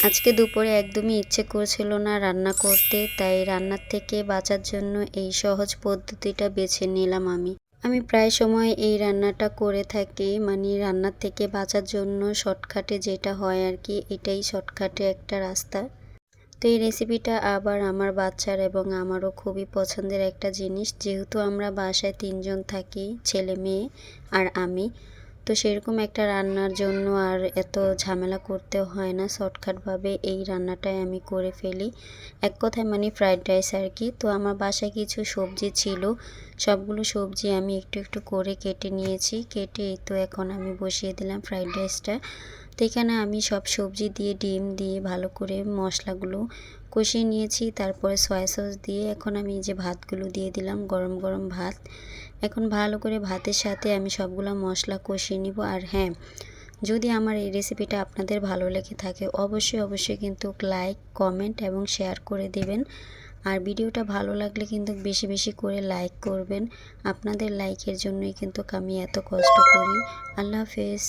আজকে দুপুরে একদমই ইচ্ছে করছিল না রান্না করতে, তাই রান্নার থেকে বাঁচার জন্য এই সহজ পদ্ধতিটা বেছে নিলাম আমি। আমি প্রায় সময় এই রান্নাটা করে থাকি, মানে রান্নার থেকে বাঁচার জন্য শর্টকাটে যেটা হয় আর কি, এটাই শর্টকাটে একটা রাস্তা। তো এই রেসিপিটা আবার আমার বাচ্চার এবং আমারও খুবই পছন্দের একটা জিনিস, যেহেতু আমরা বাসায় ৩ জন থাকি, ছেলে মেয়ে আর আমি। তো সেরকম একটা রান্নার জন্য আর এত ঝামেলা করতে হয় না, শর্টকাটভাবে এই রান্নাটাই আমি করে ফেলি। এক কথায় মানে ফ্রাইড রাইস আর কি। তো আমার বাসায় কিছু সবজি ছিল, সবগুলো সবজি আমি একটু একটু করে কেটে নিয়েছি। কেটে এই তো এখন আমি বসিয়ে দিলাম ফ্রাইড রাইসটা। তো এখানে আমি সব সবজি দিয়ে ডিম দিয়ে ভালো করে মশলাগুলো কষিয়ে নিয়েছি, তারপরে সয়া সস দিয়ে এখন আমি এই যে ভাতগুলো দিয়ে দিলাম, গরম গরম ভাত। এখন ভালো করে ভাতের সাথে আমি সবগুলো মশলা কষিয়ে নিব। আর হ্যাঁ, যদি আমার এই রেসিপিটা আপনাদের ভালো লেগে থাকে অবশ্যই অবশ্যই কিন্তু লাইক, কমেন্ট এবং শেয়ার করে দেবেন। আর ভিডিওটা ভালো লাগলে কিন্তু বেশি বেশি করে লাইক করবেন। আপনাদের লাইকের জন্যই কিন্তু আমি এত কষ্ট করি। আল্লাহ হাফেজ।